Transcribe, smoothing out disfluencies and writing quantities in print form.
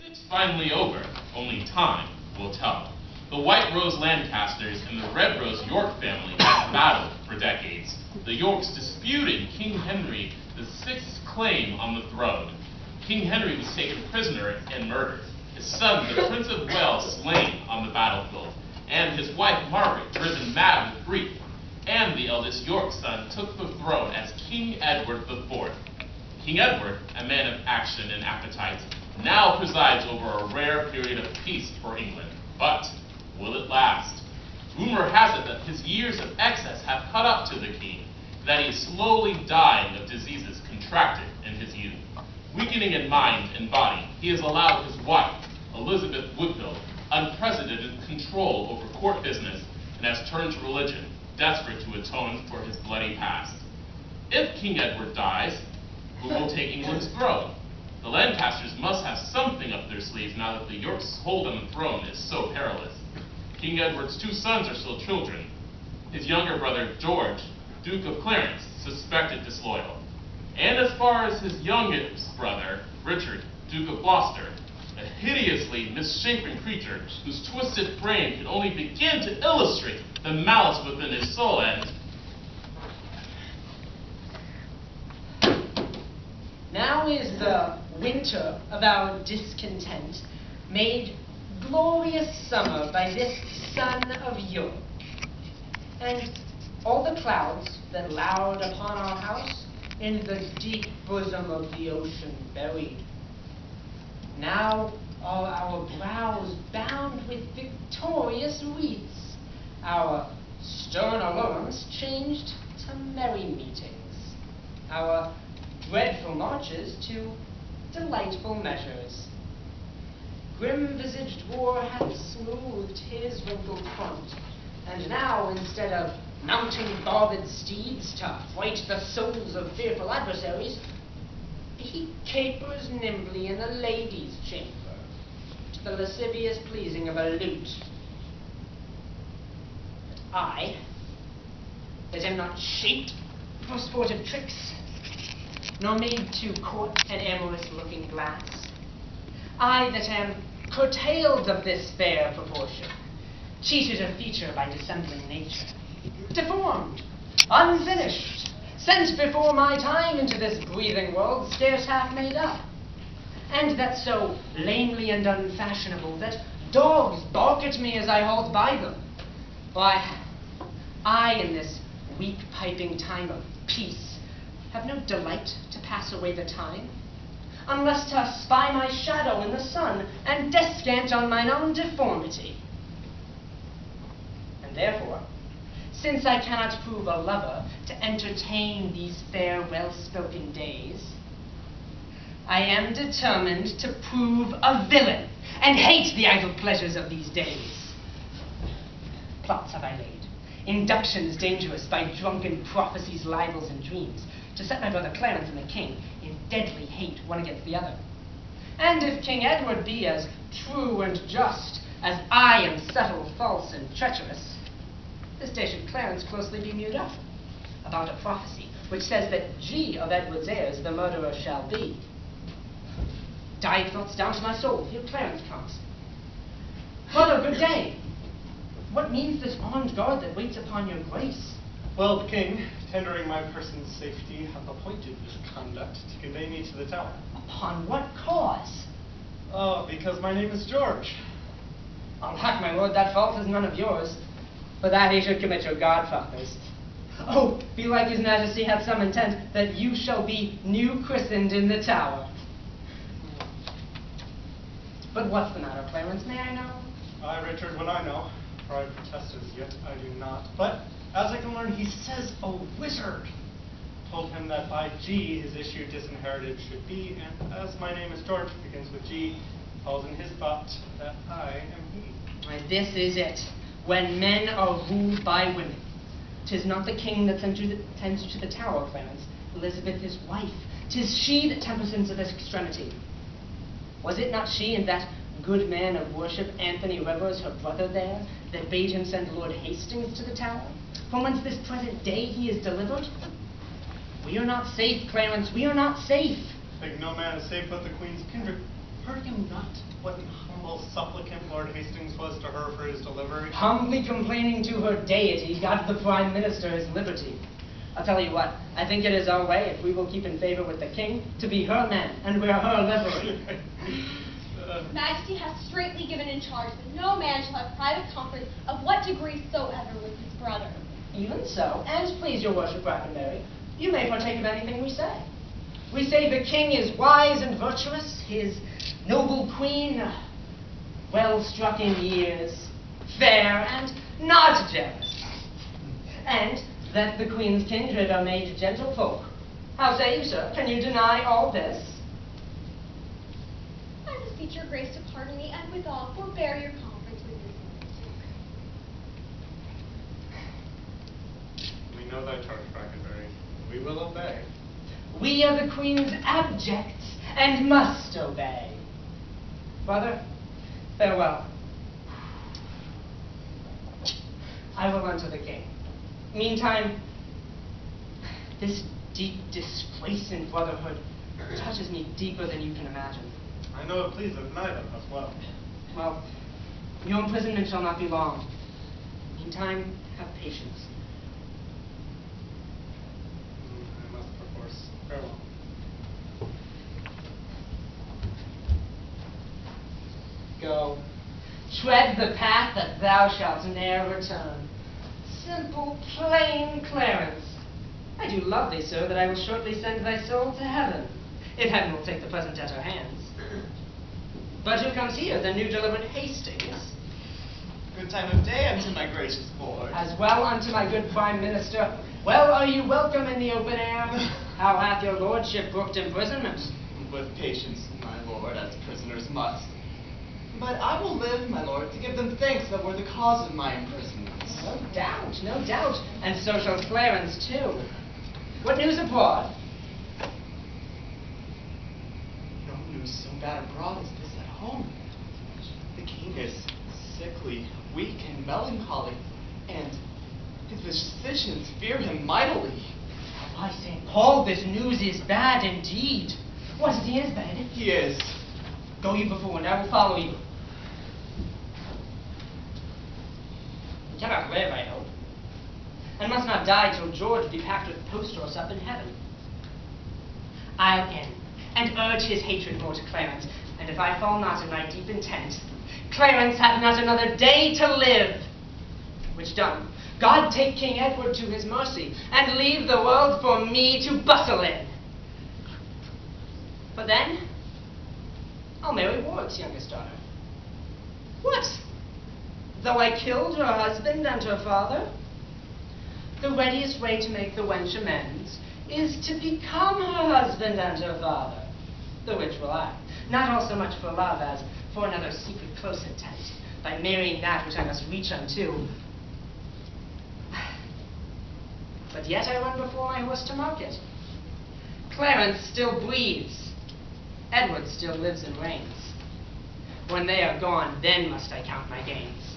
it finally over? Only time will tell. The White Rose Lancasters and the Red Rose York family had battled for decades, the Yorks disputing King Henry VI's claim on the throne. King Henry was taken prisoner and murdered, his son, the Prince of Wales, slain on the battlefield, and his wife Margaret driven mad with grief, and the eldest York son took the throne as King Edward IV. King Edward, a man of action and appetite, now presides over a rare period of peace for England. But will it last? Rumor has it that his years of excess have caught up to the king, that he is slowly dying of diseases contracted in his youth. Weakening in mind and body, he has allowed his wife, Elizabeth Woodville, unprecedented control over court business and has turned to religion, desperate to atone for his bloody past. If King Edward dies, who will take England's throne? The Lancasters must have something up their sleeves now that the Yorks' hold on the throne is so perilous. King Edward's two sons are still children. His younger brother, George, Duke of Clarence, suspected disloyal. And as far as his youngest brother, Richard, Duke of Gloucester, a hideously misshapen creature whose twisted brain can only begin to illustrate the malice within his soul and... Now is the winter of our discontent made glorious summer by this son of York. And all the clouds that lowered upon our house in the deep bosom of the ocean buried. Now are our brows bound with victorious wreaths, our stern allurements changed to merry meetings, our dreadful marches to delightful measures. Grim-visaged war hath smoothed his wrinkled front, and now, instead of mounting barbed steeds to fright the souls of fearful adversaries, he capers nimbly in a lady's chamber, to the lascivious pleasing of a lute. But I, that am not shaped for sportive tricks, nor made to court an amorous looking glass, I that am curtailed of this fair proportion, cheated of feature by dissembling nature, deformed, unfinished, sent before my time into this breathing world scarce half made up, and that so lamely and unfashionable that dogs bark at me as I halt by them. Why, I in this weak piping time of peace have no delight to pass away the time, unless to spy my shadow in the sun and descant on mine own deformity. And therefore, since I cannot prove a lover to entertain these fair, well-spoken days, I am determined to prove a villain and hate the idle pleasures of these days. Plots have I laid, inductions dangerous by drunken prophecies, libels, and dreams, to set my brother Clarence and the king in deadly hate one against the other. And if King Edward be as true and just as I am subtle, false, and treacherous, this day should Clarence closely be mewed up about a prophecy which says that G of Edward's heirs the murderer shall be. Dire thoughts down to my soul, here Clarence comes. Brother, good day. What means this armed guard that waits upon your grace? Well, the king, tendering my person's safety, hath appointed this conduct to convey me to the tower. Upon what cause? Oh, because my name is George. Alack, my lord, that fault is none of yours. For that he should commit your godfathers. Oh, belike his majesty hath some intent that you shall be new christened in the tower. But what's the matter, Clarence, may I know? Aye, Richard, when I know, for I protest as yet I do not. But as I can learn, he says a wizard told him that by G his issue disinherited should be, and as my name is George, begins with G, calls in his thought that I am he. And this is it. When men are ruled by women, 'tis not the king that sends you to the tower, Clarence. Elizabeth his wife. 'Tis she that tempers him to this extremity. Was it not she and that good man of worship, Anthony Rivers, her brother there, that bade him send Lord Hastings to the tower, from whence this present day he is delivered? We are not safe, Clarence, we are not safe. Think no man is safe but the queen's kindred. Heard him not what humble supplicant Lord Hastings was to her for his delivery? Humbly complaining to her deity, got the Prime Minister his liberty. I'll tell you what, I think it is our way, if we will keep in favor with the king, to be her men and wear her livery. Majesty hath straitly given in charge that no man shall have private conference of what degree soever with his brother. Even So, and please your worship, Brackenbury, you may partake of anything we say. We say the king is wise and virtuous, his noble queen, well struck in years, fair and not jealous, and that the queen's kindred are made gentlefolk. How say you, sir? Can you deny all this? I beseech your grace to pardon me, and withal forbear your conference with his lordship. We know thy charge, Brackenbury. We will obey. We are the queen's abjects and must obey. Brother, farewell. I will run to the king. Meantime, this deep disgrace in brotherhood touches me deeper than you can imagine. I know it pleaseth neither as well. Well, your imprisonment shall not be long. Meantime, have patience. I must perforce. Farewell. Go. Tread the path that thou shalt ne'er return. Simple, plain Clarence. I do love thee so that I will shortly send thy soul to heaven, if heaven will take the present at her hands. But who comes here, the new delivered Hastings? Good time of day unto my gracious lord. As well unto my good Prime Minister. Well are you welcome in the open air. How hath your lordship brooked imprisonment? With patience, my lord, as prisoners must. But I will live, my lord, to give them thanks that were the cause of my imprisonment. No doubt, no doubt. And so shall Clarence too. What news abroad? No news so bad abroad as this at home. The king is sickly, weak, and melancholy, and his physicians fear him mightily. By St. Paul, this news is bad indeed. What, is he in his bed? He is. Go you before, and I will follow you. He cannot live, I hope, and must not die till George be packed with post-horse up in heaven. I'll in, and urge his hatred more to Clarence, and if I fall not in my deep intent, Clarence hath not another day to live. Which done, God take King Edward to his mercy, and leave the world for me to bustle in. But then, I'll marry Warwick's youngest daughter. What? Though I killed her husband and her father? The readiest way to make the wench amends is to become her husband and her father. The which will I, not all so much for love as for another secret close intent, by marrying that which I must reach unto. But yet I run before my horse to market. Clarence still breathes. Edward still lives and reigns. When they are gone, then must I count my gains.